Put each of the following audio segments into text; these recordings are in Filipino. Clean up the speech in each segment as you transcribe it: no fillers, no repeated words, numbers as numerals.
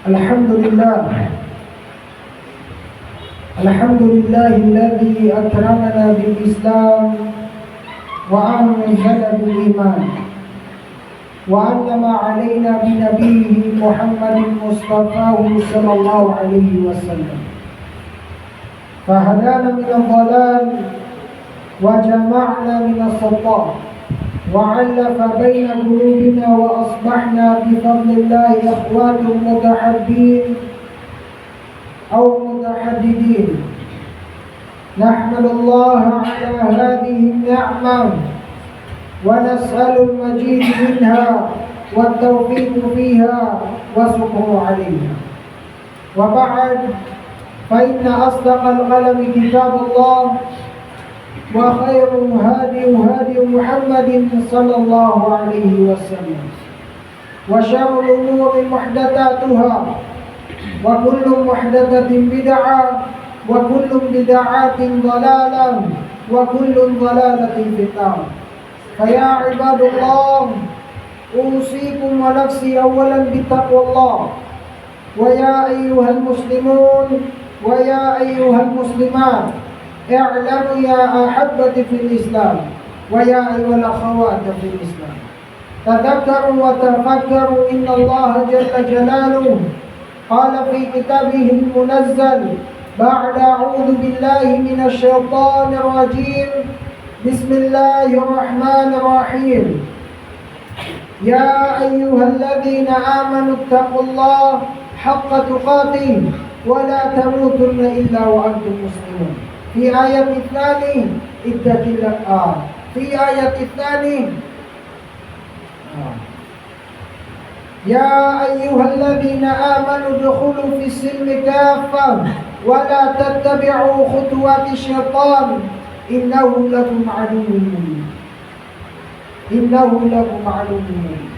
Alhamdulillah alladhi akramana bil Islam wa anzala bil iman wa allama alayna bi nabiyhi Muhammadin Mustafahu sallallahu alayhi wa sallam fahadana min ad-dhalal wa jama'na min as-sawab وعلف بين قلوبنا وأصبحنا بفضل الله إخوات متحابين أو متحددين نحمد الله على هذه النعمة ونسأل المجيد منها والتوفيق فيها وشكر عليها وبعد فإن أصدق القلم كتاب الله وخير هادي محمد صلى الله عليه وسلم وشر الأمور محدثاتها وكل محدثة بدعة وكل بدعة ضلالة وكل ضلالة في النار فيا عباد الله أوصيكم ونفسي أولا بتقوى الله ويا أيها المسلمون ويا أيها المسلمات اعلموا يا أحبتي في الإسلام ويا أيها الأخوات في الإسلام تذكروا وتفكروا إن الله جل جلاله قال في كتابه المنزل بعد أعوذ بالله من الشيطان الرجيم بسم الله الرحمن الرحيم يا أيها الذين آمنوا اتقوا الله حق تقاته ولا تموتن إلا وأنتم مسلمون في آية الثانية اتق الله في آية الثانية يا أيها الذين آمنوا ادخلوا في السلم كافة ولا تتبعوا خطوات الشيطان إنه لكم عدو مبين إنه لكم عدو مبين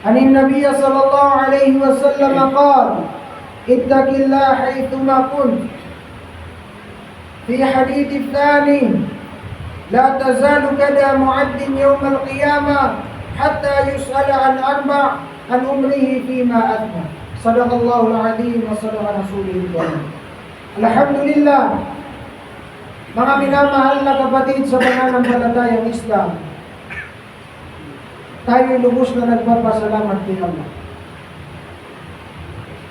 عن النبي صلى الله عليه وسلم قال اتق الله حيثما كنت في حديث الثاني لا تزال قدم عبد يوم القيامة حتى يسأل عن أربع عن عمره فيما أثنى صدق الله العظيم وصدق رسوله الكريم. Alhamdulillah, mga minamahal na kapatid sa pananampalatayang Islam, tayo lubos na nagpapasalamat kay Allah.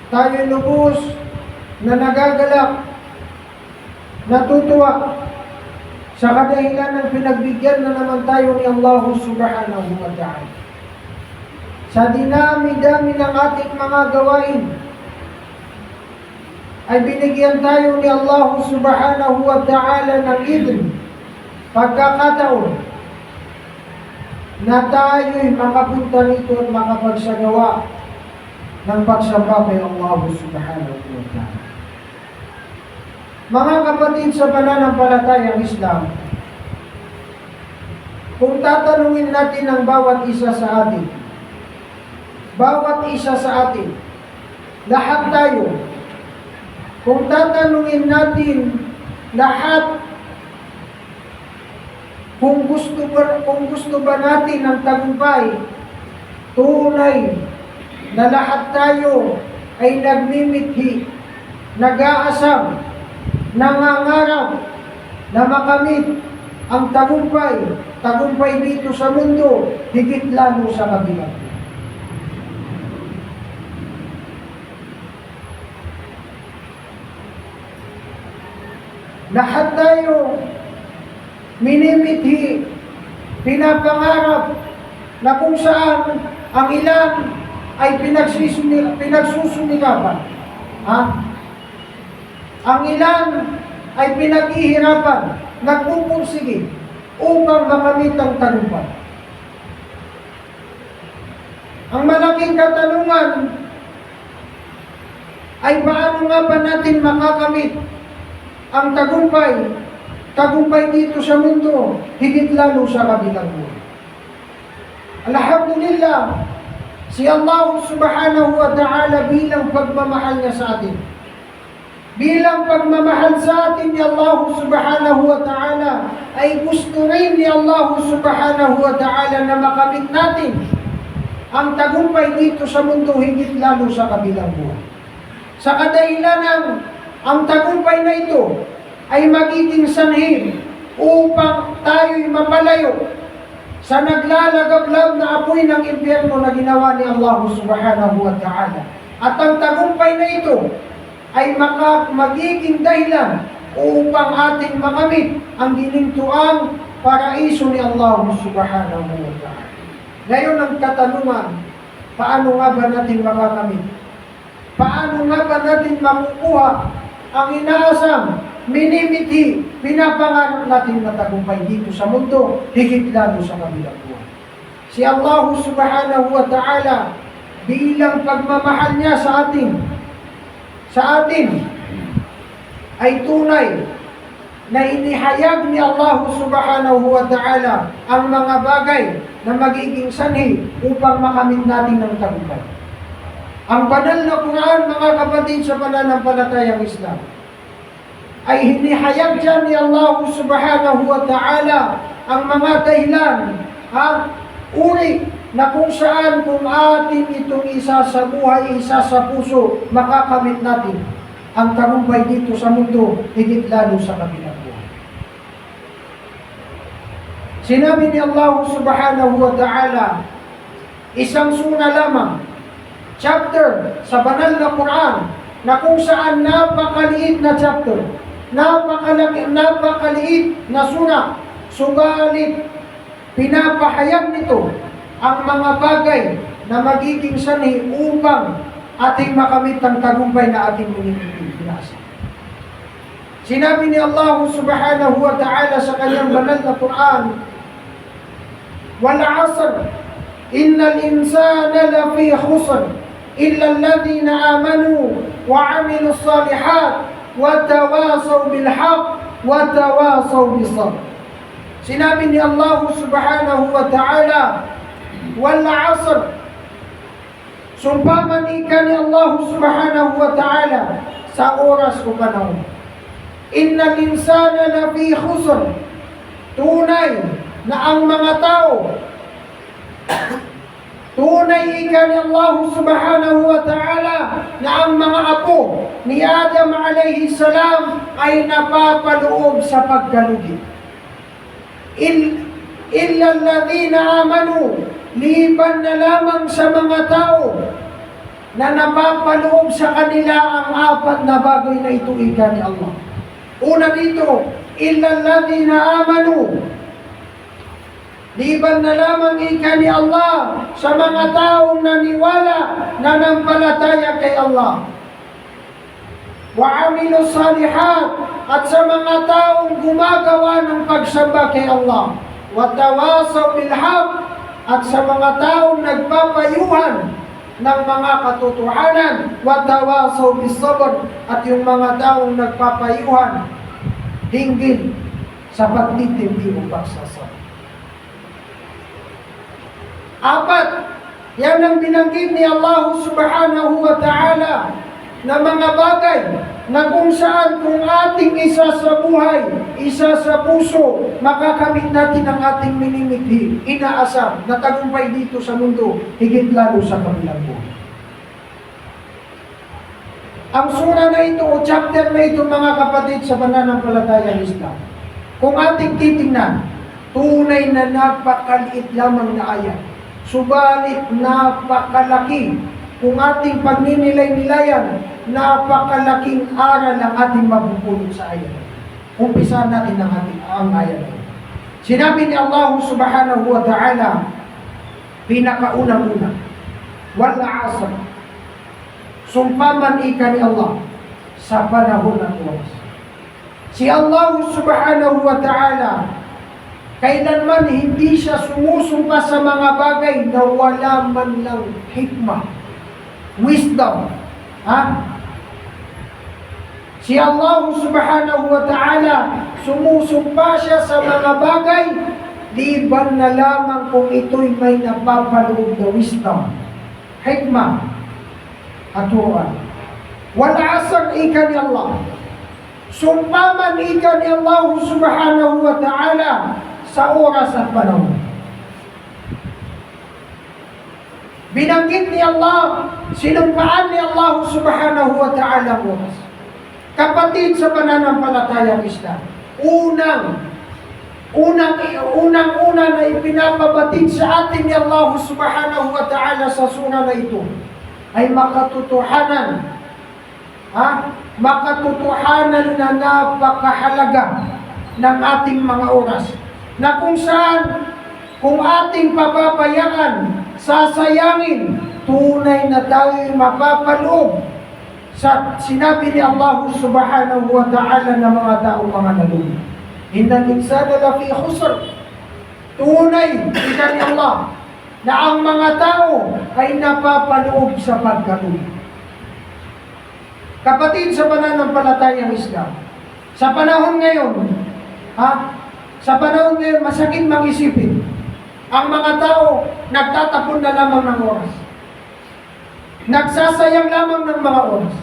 Tayo lubos na nagagalak, natutuwa sa kadahilan ng pinagbigyan na naman tayo ni Allah subhanahu wa ta'ala. Sa dinami-dami ng ating mga gawain, ay binigyan tayo ni Allah subhanahu wa ta'ala ng idn, pagkakataon, na tayo'y makapunta nito at makapagsagawa ng pagsamba kay Allah subhanahu wa ta'ala. Mga kapatid sa pananampalatayang Islam, kung tatanungin natin ang bawat isa sa atin, lahat tayo, kung tatanungin natin lahat, kung gusto ba natin ng tagumpay, tunay na lahat tayo ay nagmimithi, nag-aasam, nangangarap na makamit ang tagumpay dito sa mundo, higit lalo sa kabilang. Lahat tayo minimithi, pinapangarap na kung saan ang ilan ay pinagsusumikapan. Ang ilan ay pinaghihirapan, nagpupursige upang makamit ang tagumpay. Ang malaking katanungan ay paano nga ba natin makakamit ang tagumpay dito sa mundo, higit lalo sa kabilang mundo. Alhamdulillah, si Allah subhanahu wa ta'ala bilang pagmamahal niya sa atin, bilang pagmamahal sa atin ni Allah subhanahu wa ta'ala, ay gusto rin ni Allah subhanahu wa ta'ala na makamit natin ang tagumpay dito sa mundo, higit lalo sa kabilang buhay. Sa kadahilan ang tagumpay na ito ay magiging sanhin upang tayo'y mapalayo sa naglalagablab na apoy ng impyerno na ginawa ni Allah subhanahu wa ta'ala. At ang tagumpay na ito ay magiging dahilan upang ating makamit ang ginintuang paraiso ni Allah subhanahu wa ta'ala. Ngayon ang katanungan, paano nga ba natin makakamit? Paano nga ba natin makukuha ang inaasam, minimithi, pinapangarap natin na tagumpay dito sa mundo, higit lalo sa kabilang buhay? Si Allah subhanahu wa ta'ala, bilang pagmamahal niya sa atin ay tunay na inihayag ni Allah subhanahu wa ta'ala ang mga bagay na magiging sanhi upang makamit natin ng tagumpay. Ang banal na Quran, mga kapatid, sa pananampalatayang Islam, ay hinihayag dyan ni Allah subhanahu wa ta'ala ang mga dahilan, uri na kung saan kung atin itong isa sa buhay, isa sa puso, makakamit natin ang tagumpay dito sa mundo, higit lalo sa kabilang buhay. Sinabi ni Allah subhanahu wa ta'ala, isang sura lamang, chapter sa banal na Quran, na kung saan napakaliit na chapter, napakaliit na sura, subalit pinapahayag nito ang mga bagay na magiging sanhi upang ating makamit ang tagumpay na ating pinasa. Sinabi ni Allah subhanahu wa ta'ala sa kanyang banal na Quran, wal 'asr innal insana lafi khusr illa alladhina amanu wa 'amilus salihat wa tawasaw bil haqq wa tawasaw bis sabr. Sinabi ni Allah subhanahu wa ta'ala, wal 'asr, sumpaman ika ni Allah subhanahu wa ta'ala sa oras o panahon. Innal insana lafi khusr, tunay na ang mga tao, tunay ika ni Allah subhanahu wa ta'ala na ang mga apo ni Adam alayhi salam ay napapaloob sa pagkalugi. Illa alladhina amanu, liban na lamang sa mga tao na napapaloob sa kanila ang apat na bagay na ito, ika ni Allah. Una dito, illa alladhina amanu, liban na lamang ika ni Allah sa mga taong naniwala, nanampalataya kay Allah. Wa amilu salihat, at sa mga taong gumagawa ng pagsamba kay Allah. Wa tawasaw bil haqq, at sa mga taong nagpapayuhan ng mga katotohanan. Wa tawasaw bis sabr, at yung mga taong nagpapayuhan hinggil sa pagtitindi o pagsasama. Apat, yan ang binanggit ni Allah subhanahu wa ta'ala na mga bagay na kung saan kung ating isa sa buhay, isa sa puso, makakamit natin ang ating minimithi, inaasam na tagumpay dito sa mundo, higit lalo sa kabilang buhay. Ang sura na ito o chapter na ito, mga kapatid, sa pananampalatayang Islam, kung ating titingnan, tunay na napakaliit lamang na ayat, subalit napakalaki. Kung ating pagninilay-nilayan, napakalaking aral ang ating mapupulot sa ayat. Umpisahan natin ang ayat. Sinabi ni Allah subhanahu wa ta'ala, pinakaunang-una, wal 'asr, sumpaman ika ni Allah sa panahon ng oras. Si Allah subhanahu wa ta'ala, kailanman hindi siya sumusumpa sa mga bagay na wala man lang hikmah, wisdom. Si Allah subhanahu wa ta'ala, sumusumpa siya sa mga bagay, liban na lamang kung ito'y may napapaloob na wisdom, hikmah, at turuan. Wal asr ika ni Allah. Sumpaman ika ni Allah subhanahu wa ta'ala sa oras at panahon. Binanggit ni Allah, sinumpaan ni Allah subhanahu wa ta'ala ang oras. Kapatid sa pananampalatayang Islam, unang-una na ipinapabatid sa atin ni Allah subhanahu wa ta'ala sa surah na ito ay makatotohanan na napakahalaga ng ating mga oras, na kung saan, kung ating papabayaan, sasayangin, tunay na tayo'y mapapaloob sa sinabi ni Allah subhanahu wa ta'ala ng mga taong mga nalulung. Innal insana lafi khusr. Tunay, ika ni Allah, na ang mga tao ay napapaloob sa pagkaloob. Kapatid sa pananampalatayang Islam, sa panahon ngayon, masakit mag-isipin. Ang mga tao, nagtatapon na lamang ng oras. Nagsasayang lamang ng mga oras.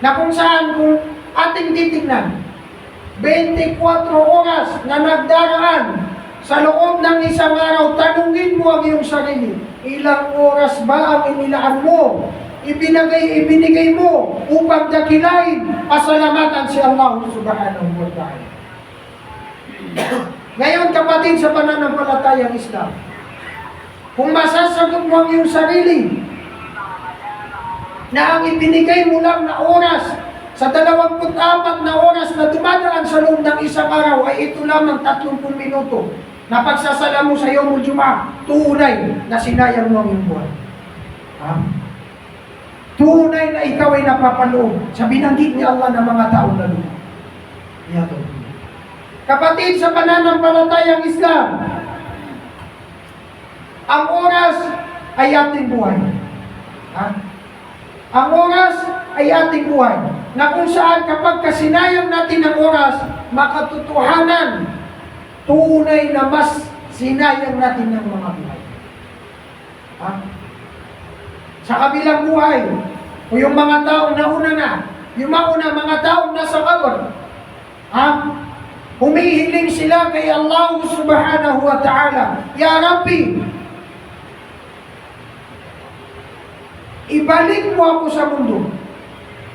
Na kung saan, kung ating titignan, 24 oras na nagdaraan sa loob ng isang araw, tanungin mo ang iyong sarili, ilang oras ba ang inilaan mo, ibinigay mo upang dakilain, pasalamatan si Allah subhanahu wa ta'ala. Ngayon, kapatid sa pananampalatayang Islam, kung masasagot mo ang iyong sarili na ang ibinigay mo lang na oras sa 24 na oras na dumadaan sa loob ng isang araw ay ito lamang 30 minuto na pagsasala mo sa iyong Jum'ah, tunay na sinayang mo ang iyong buhay. Tunay na ikaw ay napapaloob sa binanggit ni Allah ng mga tao na doon. Kapatid sa pananampalatayang Islam, ang oras ay ating buhay. Ang oras ay ating buhay. Na kung saan kapag kasinayang natin ang oras, makatotohanan, tunay na mas sinayang natin ng mga buhay. Sa kabilang buhay, o yung mga taong nauna na, yung mga taong nasa kabor, humihiling sila kay Allah subhanahu wa ta'ala, Ya Rabbi, ibalik mo ako sa mundo,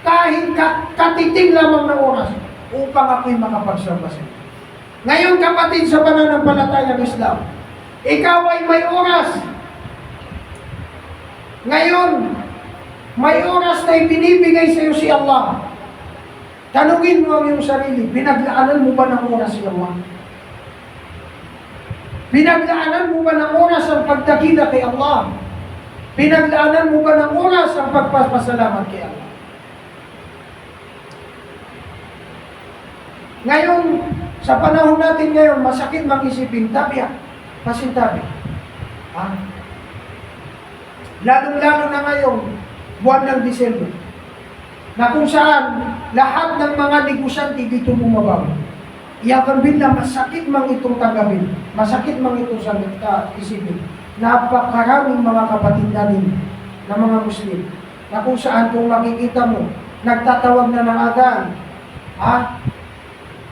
kahit katiting lamang na oras, upang ako'y makapagserba sa iyo. Ngayon, kapatid sa pananampalatayang Islam, ikaw ay may oras. Ngayon, may oras na ibinibigay sa iyo si Allah. Tanungin mo ang iyong sarili, pinaglaanan mo ba ng oras si Allah? Pinaglaanan mo ba ng oras ang pagdakila kay Allah? Pinaglaanan mo ba ng oras ang pagpapasalamat kay Allah? Ngayon, sa panahon natin ngayon, masakit mag-isipin, pasintabi. Lalong-lalo na ngayon, buwan ng Disyembre, na kung saan lahat ng mga negosyante dito bumabawi. Iyakan bila, masakit mang itong tanggapin, masakit mang itong isipin. Napakaraming mga kapatid natin na mga Muslim, na kung saan kung makikita mo, nagtatawag na ng adhan,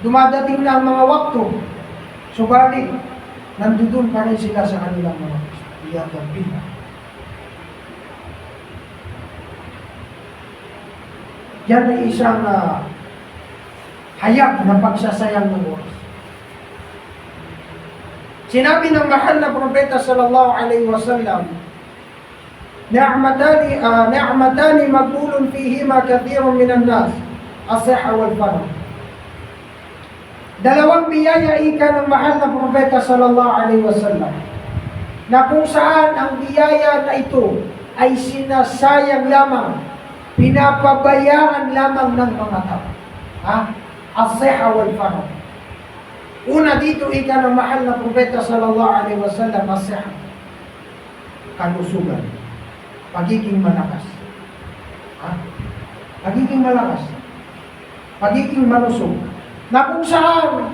dumadating na ang mga wakto, subalit, nandudun pa rin sila sa kanilang mga iyakan bila. Yan ay isang hayag na pagsasayang ng oras. Sinabi ng mahal na propeta sallallahu alaihi wasallam, ni'matani maghulun fihima kathirun minan nas, as-sihha wal farah. Dalawang biyaya ika ng mahal na propeta sallallahu alaihi wasallam, na kung saan ang biyaya na ito ay sinasayang lamang, pinapabayaan lamang ng mga tao. As-sihha wal farah. Una dito ika ng mahal na propeta sallallahu alaihi wasallam, as-sihha, kalusugan, pagiging malakas. Pagiging malakas, pagiging malusog. Na kung saan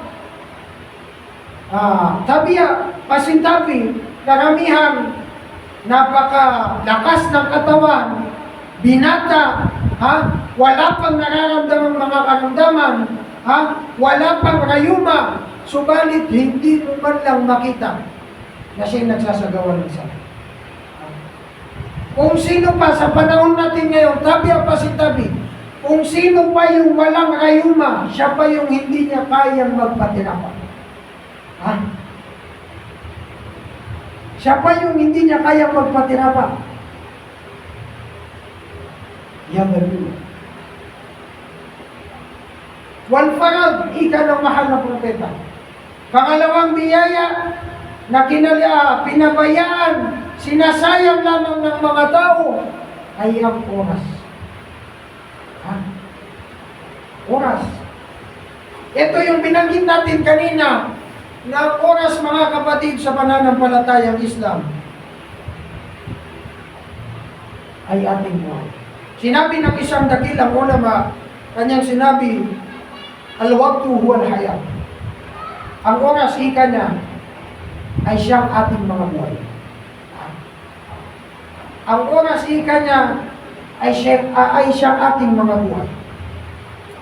pasintabi, karamihan napakalakas ng katawan, binata, wala pang nararamdamang mga karamdaman, wala pang rayuma, subalit hindi mo man lang makita na siya'y nagsasagawa ng sakit. Kung sino pa sa panahon natin ngayon, tabi pa si tabi, kung sino pa yung walang rayuma, siya pa yung hindi niya kayang magpatirapan. Siya pa yung hindi niya kayang magpatirapan. Yan ba? Wal farad, ika ng mahal na propeta. Pangalawang biyaya na pinabayaan, sinasayang lamang ng mga tao ay ang oras. Oras. Ito yung binanggit natin kanina na oras, mga kapatid, sa pananampalatayang Islam ay ating buhay. Sinabi ng isang dakilang ulama, kanyang sinabi, al-waqtu huwa al-hayat. Ang oras, ika niya, ay siyang ating mga buhay. Ang oras, ika niya, ay siyang ating mga buhay.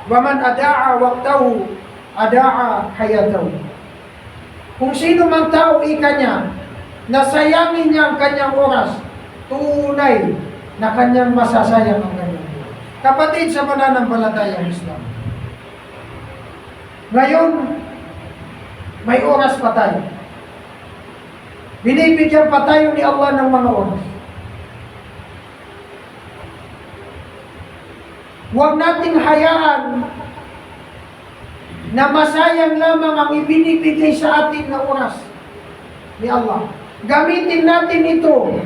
Waman ada'a waqtahu, ada'a hayatahu. Kung sino mang tao, ika niya, nasayangin niya ang kanyang oras, tunay na kanyang masasayang ang kanyang buhay. Kapatid sa pananampalatayang Islam, ngayon, may oras pa tayo. Binibigyan pa tayo ni Allah ng mga oras. Huwag nating hayaan na masayang lamang ang ibinibigay sa atin na oras ni Allah. Gamitin natin ito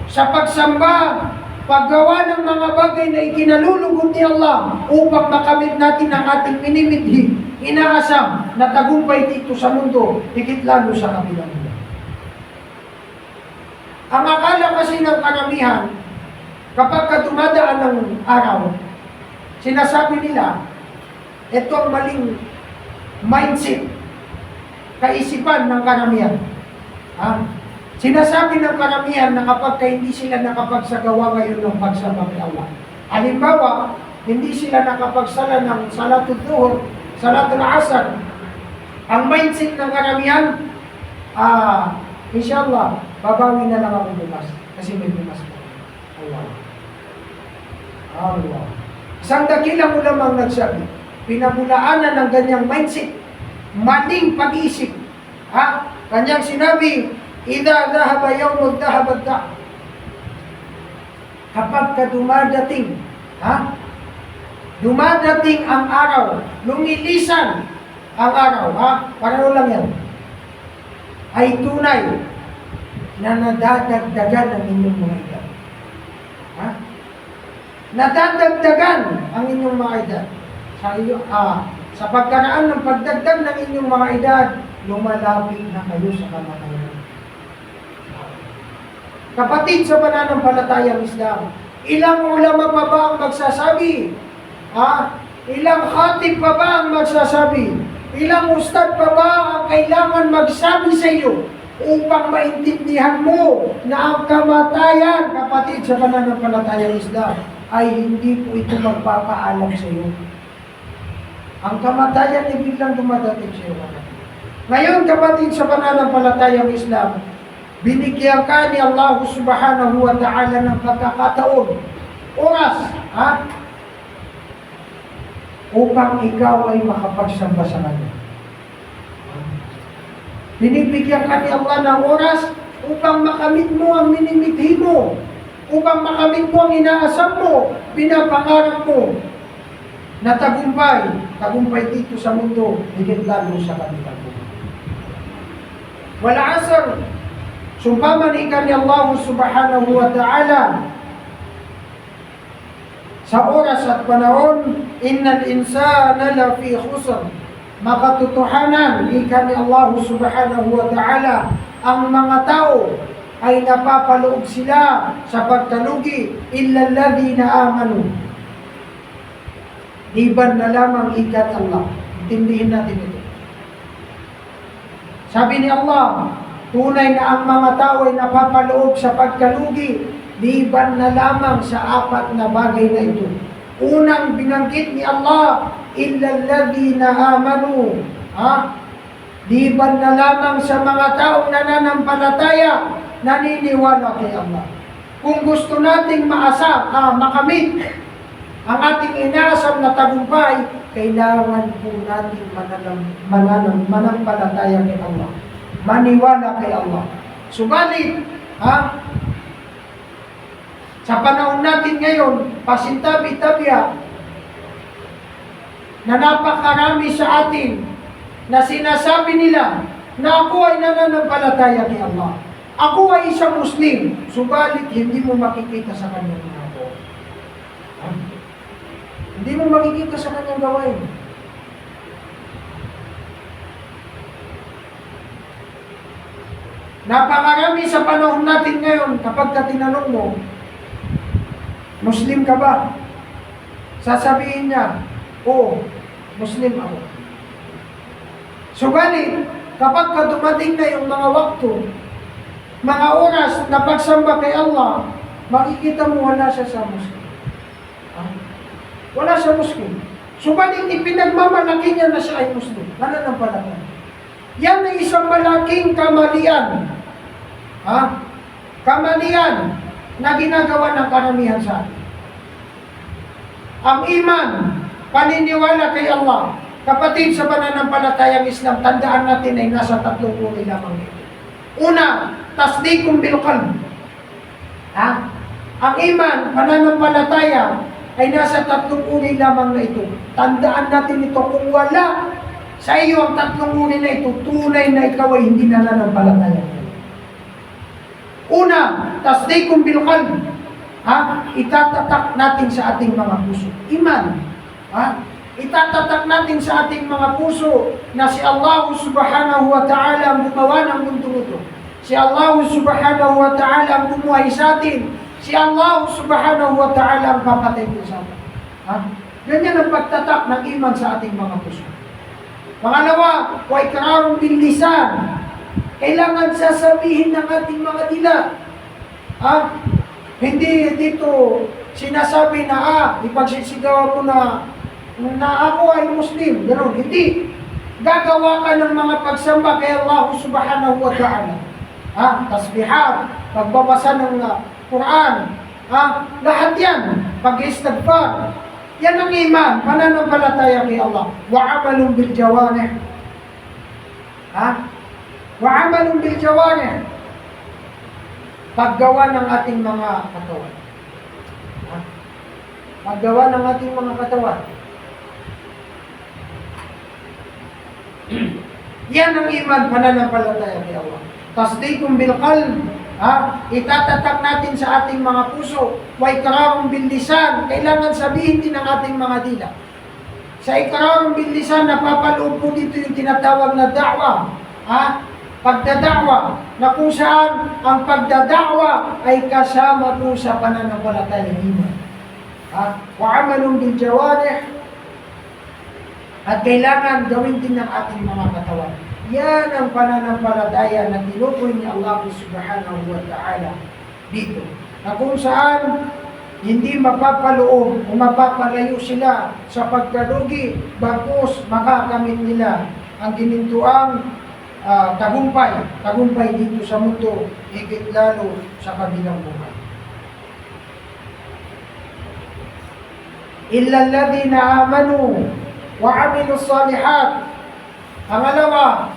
sa pagsamba, paggawa ng mga bagay na ikinalulugod ni Allah upang makamit natin ang ating minimidhi, inaasam na tagumpay dito sa mundo, higit lalo sa kabilang mundo. Ang akala kasi ng karamihan, kapag dumadaan ng araw, sinasabi nila, ito ang maling mindset, kaisipan ng karamihan. Sinasabi ng karamihan na kapag hindi sila nakapagsagawa ngayon ng pagsamba kay Allah. Halimbawa, hindi sila nakapagsala ng salatul zuhur, salatul asar. Ang mindset ng karamihan, inshallah, babawi na lang ako bukas. Kasi may bukas po. Allah. Isang dakilang ulamang nagsabi, pinabulaanan ng ganyang mindset, maling pag-iisip. Kanyang sinabi, idha dhahaba yawmud dhahabat da'. Kapag ka dumadating ang araw, lumilisan ang araw, paano lang yan, ay tunay na nadadagdagan ang inyong mga edad. Nadadagdagan ang inyong mga edad. Sa pagkaraan ng pagdagdag ng inyong mga edad, lumalapit na kayo sa kamatayan. Kapatid sa pananampalatayang Islam, ilang ulama pa ba ang magsasabi? Ilang khatib pa ba ang magsasabi? Ilang ustad pa ba ang kailangan magsabi sa iyo upang maintindihan mo na ang kamatayan, kapatid sa pananampalatayang Islam, ay hindi po ito magpapaalam sa iyo. Ang kamatayan ay biglang dumadating sa iyo. Ngayon, kapatid sa pananampalatayang Islam, binigyan ka ni Allah subhanahu wa ta'ala ng pagkakataon, oras, upang ikaw ay makapagsamba sa Kanya. Binibigyan ka ni Allah ng oras upang makamit mo ang minimithi mo, upang makamit mo ang inaasam mo, pinapangarap mo, na tagumpay dito sa mundo, higit lalo sa kanilang buhay. Wal asr, sumpaman ika ni Allah subhanahu wa ta'ala sa oras at panahon, innal insana lafi khusr. Makatotohanan, ika ni Allah subhanahu wa ta'ala, ang mga tao ay napapaloob sila sa pagkalugi, illa alladhina amanu. Iban na lamang ikat Allah. Intindihin natin ito. Sabi ni Allah, tunay na ang mga tao ay napapaloob sa pagkalugi, liban na lamang sa apat na bagay na ito. Unang binanggit ni Allah, illa alladhina amanu. Liban na lamang sa mga taong nananampalataya, naniniwala kay Allah. Kung gusto nating makamit ang ating inaasam na tagumpay, kailangan po natin manampalataya kay Allah. Maniwala kay Allah. Subalit, sa panahon natin ngayon, pasintabi-tabya, na napakarami sa atin, na sinasabi nila na ako ay nananampalataya kay Allah. Ako ay isang Muslim, subalit hindi mo makikita sa kanyang ginagawa. Hindi mo makikita sa kanyang gawain. Napakarami sa panahon natin ngayon, kapag tinanong mo, Muslim ka ba? Sasabihin niya, oo, Muslim ako. Subalit, kapag dumating na yung mga waktu, mga oras na pagsamba kay Allah, makikita mo wala siya sa Muslim. Wala siya Muslim. Subalit, ipinagmamalaki niya na siya ay Muslim. Nananampalataya. Yan ay isang malaking kamalian. Kamalian na ginagawa ng karamihan sa atin. Ang iman, paniniwala kay Allah, kapatid sa pananampalatayang Islam, tandaan natin ay nasa tatlong uri lamang ito. Una, tasdiqum bil qalb. Ang iman, pananampalataya, ay nasa tatlong uri lamang na ito. Tandaan natin ito, kung wala sa iyo ang tatlong uri na ito, tunay na ikaw ay hindi nananampalataya. Una, tasdiqum bil qalb. Itatatak natin sa ating mga puso. Iman. Itatatak natin sa ating mga puso na si Allah subhanahu wa ta'ala ang gumawa ng mundo ito. Si Allah subhanahu wa ta'ala ang bumuhay sa atin. Si Allah subhanahu wa ta'ala ang papatay ko sa atin. Ganyan ang pagtatak ng iman sa ating mga puso. Pangalawa, wa ikrarun bil lisan. Kailangan sasabihin ng ating mga dila. Hindi dito sinasabi na ipagsisigawan mo na ako ay Muslim. Ganun. Hindi. Gagawa ka ng mga pagsamba kay Allah subhanahu wa ta'ala. Tasbihat, pagbabasa ng Quran, lahat yan, pag-istighfar. Yan ang iman, pananampalataya kay Allah. Wa amalun bil jawarih. Wa amalun bil jawarih. Paggawa ng ating mga katawan. Paggawa ng ating mga katawan. Yan ang iman, pananampalataya kay Allah. Tasdiqum bil qalb. Itatatak natin sa ating mga puso. Wa ikrarun bil lisan. Kailangan sabihin din ng ating mga dila. Sa ikrarun bil lisan, napapaloob po dito yung tinatawag na da'wa. Pagdada'wa, na kung saan ang pagdada'wa ay kasama po sa pananampalataya ng iman. Wa amalun bil jawarih. At kailangan gawin din ng ating mga katawan. Yan ang pananampalataya na tinukoy ni Allah subhanahu wa ta'ala dito. Na kung saan hindi mapapaloob o mapapalayo sila sa pagkalugi, bagkus makakamit nila ang ginintuang tagumpay dito sa mundo, higit lalo sa kabilang buhay. Illa alladhina amanu wa amilus salihat. Pangalawa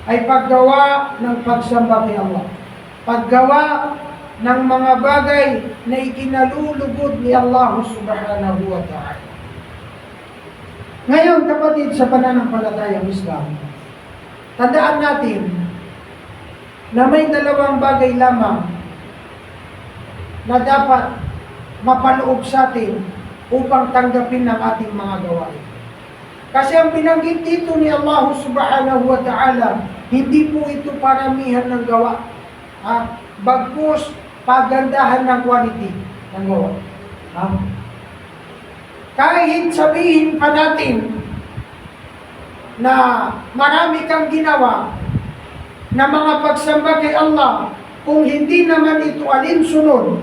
ay paggawa ng pagsamba kay Allah. Paggawa ng mga bagay na ikinalulugod ni Allah subhanahu wa ta'ala. Ngayon, kapatid, sa pananampalatayang Islam, tandaan natin na may dalawang bagay lamang na dapat mapaloob sa atin upang tanggapin ng ating mga gawain. Kasi ang binanggit dito ni Allah subhanahu wa ta'ala, hindi po ito paramihan ng gawa. Bagkus, pagandahan ng quality ng gawa. Kahit sabihin pa natin na marami kang ginawa na mga pagsamba kay Allah, kung hindi naman ito alinsunod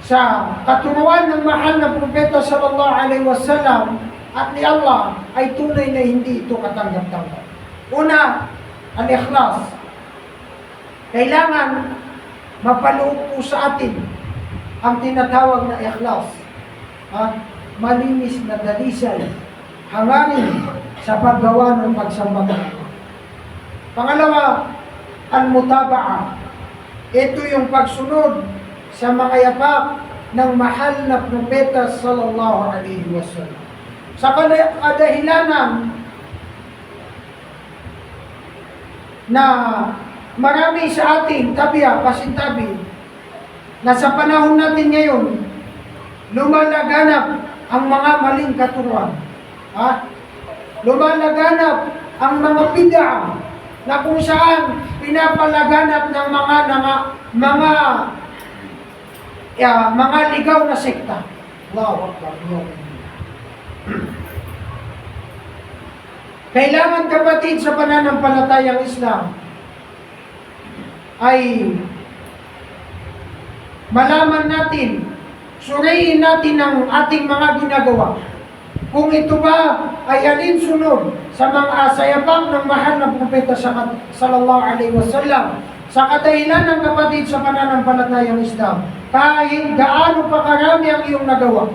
sa katuruan ng mahal na propeta sallallahu alaihi wasallam at ni Allah ay tunay na hindi ito katanggap-tanggap. Una, al-ikhlas. Kailangan mapaloob po sa atin ang tinatawag na ikhlas. Malinis na dalisay, hangarin sa paggawa ng pagsamba. Pangalawa, al-mutaba'a. Ito yung pagsunod sa mga yapak ng mahal na propeta sallallahu alaihi wasallam. Sa kadahilanan na marami sa ating pasintabi, na sa panahon natin ngayon, lumalaganap ang mga maling katuruan. Lumalaganap ang mga bid'ah na kung saan pinapalaganap ng mga ligaw na sekta. Allahu Akbar. Kailangan, kapatid, sa pananampalatayang Islam ay malaman natin, suriin natin ang ating mga ginagawa. Kung ito ba ay alinsunod sa mga sayapang ng mahal na propeta sallallahu alaihi wasallam, sa kadahilan ng kapatid sa pananampalatayang Islam, kahit gaano pa karami ang iyong nagawa,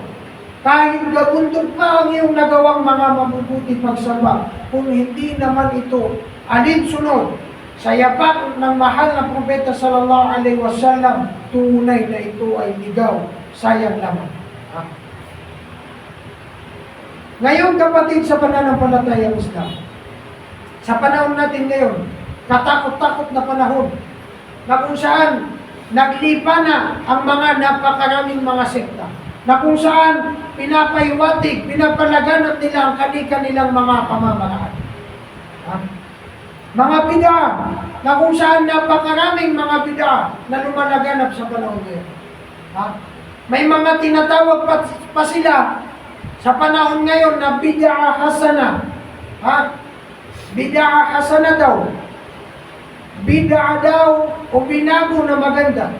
kahit gabundog pa ang iyong nagawang mga mabubuti pagsamba, kung hindi naman ito alinsunod sa yapak ng mahal na propeta sallallahu alaihi wasallam, tunay na ito ay ligaw, sayang lamang. Ngayon, kapatid sa pananampalatayang Islam, sa panahon natin ngayon, katakot-takot na panahon, na kung saan naglipa na ang mga napakaraming mga sekta, na kung saan pinapaiwatig, pinapalaganap nila ang kanilang mga pamamaraan. Mga bid'ah, na kung saan napakaraming mga bid'ah na lumalaganap sa panahon ngayon. May mga tinatawag pa sila sa panahon ngayon na bid'ah hasana. Bid'ah hasana daw. Bid'ah daw o binago na maganda.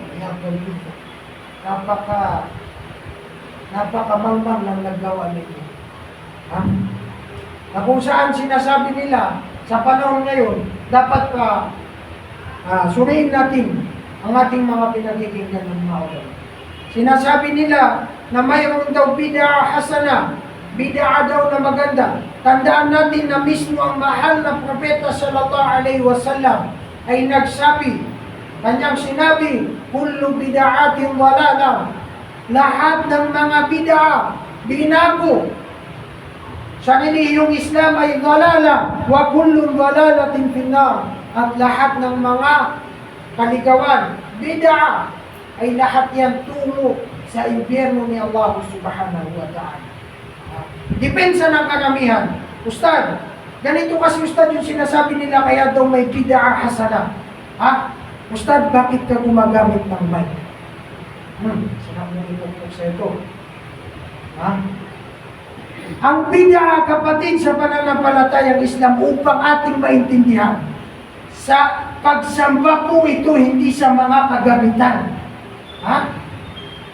Napakamangbang ng naggawa nito. Na kung saan sinasabi nila sa panahon ngayon, dapat suriin natin ang ating mga pinagkikinggan ng mga ulo. Sinasabi nila na mayroon daw bid'ah hasana, bid'ah daw na maganda. Tandaan natin na mismo ang mahal na propeta sallallahu alaihi wasallam ay nagsabi, kanyang sinabi, kullu bid'atin dalalah. Lahat ng mga bid'ah, binago sa relihiyong Islam ay dalalah, wa kullu dalalatin finnar. At lahat ng mga kaligawan, bid'ah, ay lahat yan tungo sa impyerno ni Allah subhanahu wa ta'ala. Depensa ng karamihan. Ustad, ganito kasi Ustad yung sinasabi nila, kaya daw may bid'ah hasana. Ustad, bakit ka gumagamit ng mic? Sinabi mo ito sa ito. Ang bid'ah, kapatid, sa pananampalatayang Islam, upang ating maintindihan, sa pagsamba po ito, hindi sa mga kagamitan.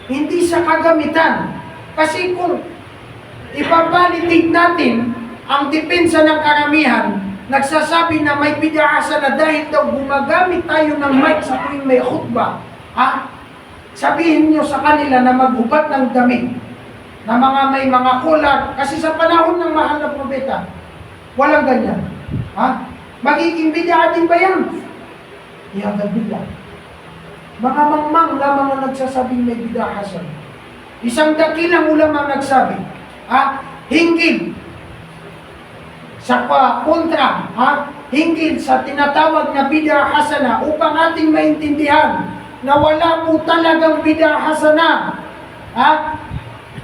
Hindi sa kagamitan. Kasi kung ipapalitig natin ang depensa ng karamihan, nagsasabi na may bid'ah hasana dahil daw gumagamit tayo ng mic sa tuwing may khutbah, sabihin nyo sa kanila na maghubat ng damit, na may mga kulat, kasi sa panahon ng mahal na propeta, walang ganyan. Magiging bid'ah din ba yan? Iyagad bid'ah. Mga mangmang lamang ang nagsasabing may bid'ah hasana. Isang dakilang ulama nagsabi, hinggil sa kontra, hinggil sa tinatawag na bid'ah hasana, upang ating maintindihan na wala po talagang bid'ah hasana.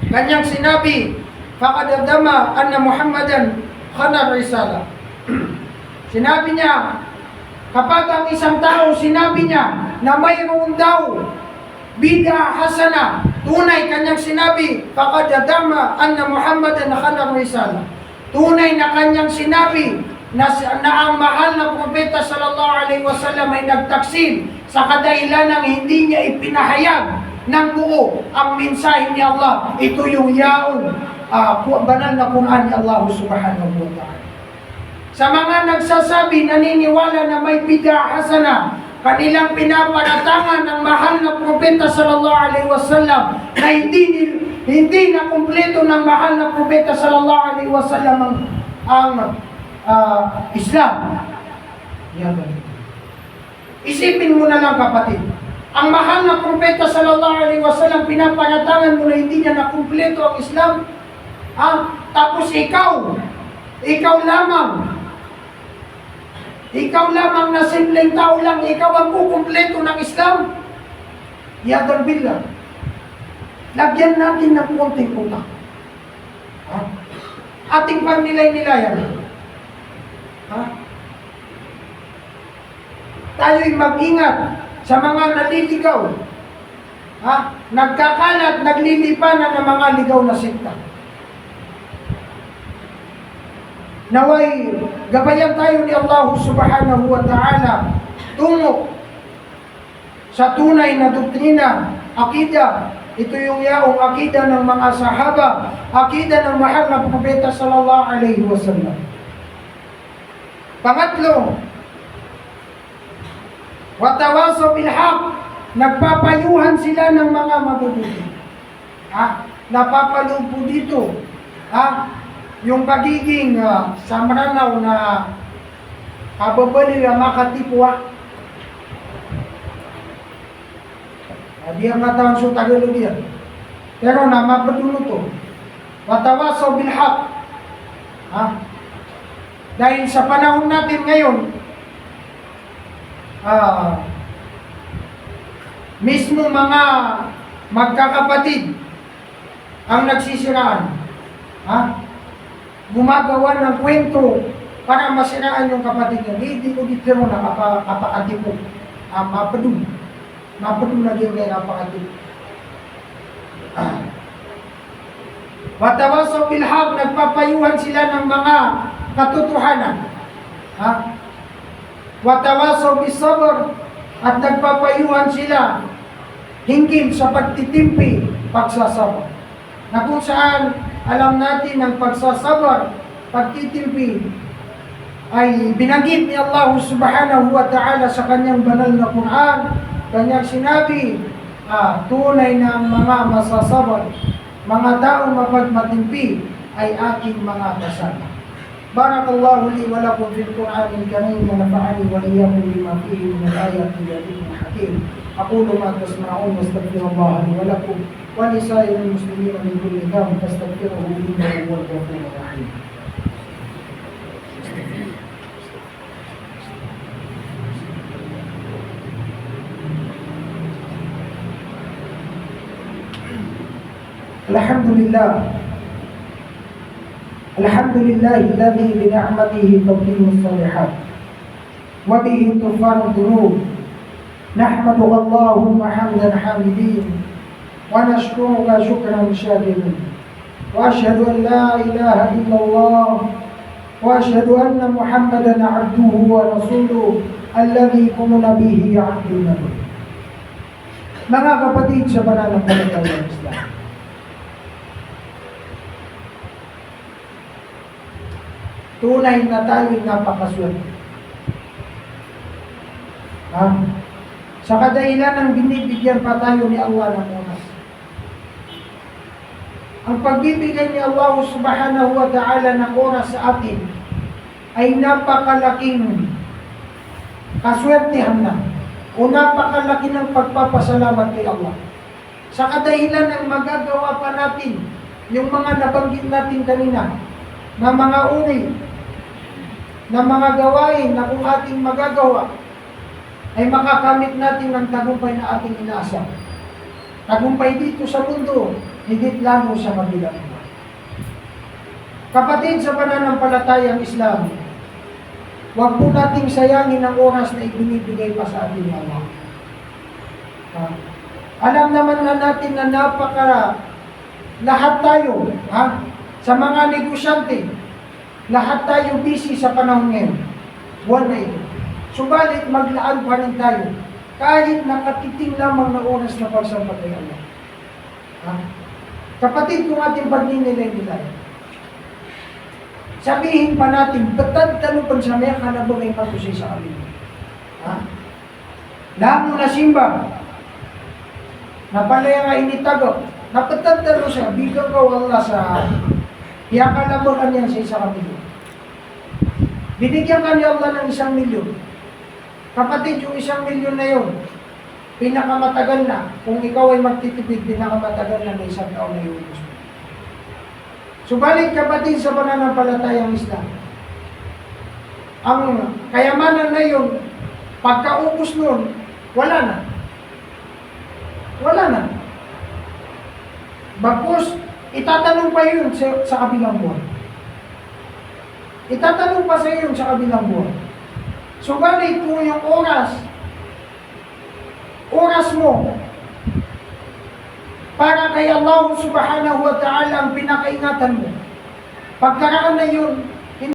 Kanyang sinabi, faqad adama anna Muhammadan khana risala. Sinabi niya, kapag ang isang tao sinabi niya na mayroon daw bid'ah hasana, tunay, kanyang sinabi, faqad adama anna Muhammadan khana risala. Tunay na kanyang sinabi na ang mahal na propeta sallallahu alaihi wasallam ay nagtaksil sa kadahilan ng hindi niya ipinahayag ng buo ang mensahe ni Allah. Ito yung yaong banal na Quran ni Allah subhanahu wa ta'ala. Sa mga nagsasabi, naniniwala na may bid'ah hasana, kanilang pinapanatangan ng mahal na propeta sallallahu alaihi wasallam na hindi na kumpleto ng mahal na propeta sallallahu alaihi wasallam ang Islam. Yan. Isipin mo na lang, kapatid. Ang mahal na propeta sallallahu alaihi wasallam, pinapanatangan mo na hindi niya nakumpleto ang Islam. Tapos ikaw lamang na simpleng tao lang, ikaw ang kukumpleto ng Islam. Yadan billah. Lagyan natin ng konting utak. Ating pag-nilay-nilayan. Tayo'y mag-ingat sa mga naliligaw. Nagkakalat, naglilipanan ng mga ligaw na sikta. Naway, gabayan tayo ni Allah subhanahu wa ta'ala tungo sa tunay na doktrina, akida. Ito yung yaong akida ng mga sahaba, akida ng mahal na propeta sallallahu alaihi wasallam. Pangatlo, watawasaw bil haq, nagpapayuhan sila ng mga mabubuti. Napapaloob po dito yung pagiging samranaw na kababali na makatipwa. Di ang natawan sa Tagalog yan. Pero na mapadulo to. Watawasaw bil haq. Dahil sa panahon natin ngayon, mismo mga magkakapatid ang nagsisiraan. Gumagawa ng kwento para masiraan yung kapatid niya. Hindi ko dito na kapakati po. Mapadum na din kaya kapakati. Watawasaw bil haq, nagpapayuhan sila ng mga katotohanan. Watawasaw bis sabr, at nagpapayuhan sila hinggil sa pagtitimpi, pagsasabar. Na kung saan alam natin ang pagsasabar, pagtitimpi ay binanggit ni Allah subhanahu wa ta'ala sa kanyang banal na Quran. Kanyang sinabi, tunay na ang mga masasabar, mga taong mapagmatimpi ay aking mga kasama. Barakallahu li wa lakum fil Qur'anil Karim wa nafa'ani wa iyyakum bima fihi min al-ayati wa dhikril hakim. Aqulu ma tasma'un wastaghfirullaha li wa lakum wa li sa'iril muslimina min kulli dhanbin fastaghfiruhu innahu huwal ghafurur rahim. Alhamdulillah alladhi bi ni'matihi tatimmu shalihat wa bihi tughfaru dhunub. Nahmaduka Allahumma hamdan hamidin wa nashkuruka shukran shakirin. Wa ashhadu an la ilaha illallah wa ashhadu anna Muhammadan 'abduhu wa rasuluhu alladhi kunna bihi 'abdun nabi. Mga kapatid sa pananampalatayang Islam, tunay na tayo'y napakaswerte. Sa kadahilan ng binibigyan pa tayo ni Allah ng oras. Ang pagbibigay ni Allah subhanahu wa ta'ala ng oras sa atin ay napakalaking kaswertehan na o napakalaki ng pagpapasalamat kay Allah. Sa kadahilan ng magagawa pa natin yung mga nabanggit natin kanina na mga uri na mga gawain na kung ating magagawa ay makakamit natin ng tagumpay na ating inaasa. Tagumpay dito sa mundo, higit lalo sa kabilang. Kapatid sa pananampalatayang Islam, huwag po nating sayangin ang oras na ibinibigay pa sa ating Allah. Alam naman na natin na lahat tayo, sa mga negosyante, lahat tayo busy sa panahon ngayon. Buwan na ito. Subalit maglaan pa rin tayo kahit nakatiting lamang na oras na pagsampa kay Allah. Ha? Kapatid, kung ating pagninilay-nilay, sabihin pa natin, batad tanong pa sa mga kanabang ay patusay sa amin. Ha? Lahat mo na simba, napalaya nga initago, napatad tanong siya, bigyan ka wala sa iyakalabagan niya sa isa kamilyon. Binigyan ka niya Allah ng 1 milyon. Kapatid, yung 1 milyon na yun, pinakamatagal na, kung ikaw ay magtitipid, pinakamatagal na 1 taon na yun. Subalit kapatid sa pananampalatayang Islam, ang kayamanan na yun, pagkaubos nun, wala na. Wala na. Bagkus, itatanong pa yun sa kabilang buwan. Itatanong pa sa yun sa kabilang buwan. Subalit kung yung oras mo, para kay Allah subhanahu wa ta'ala ang pinakaingatan mo. Pagkaraan na yun,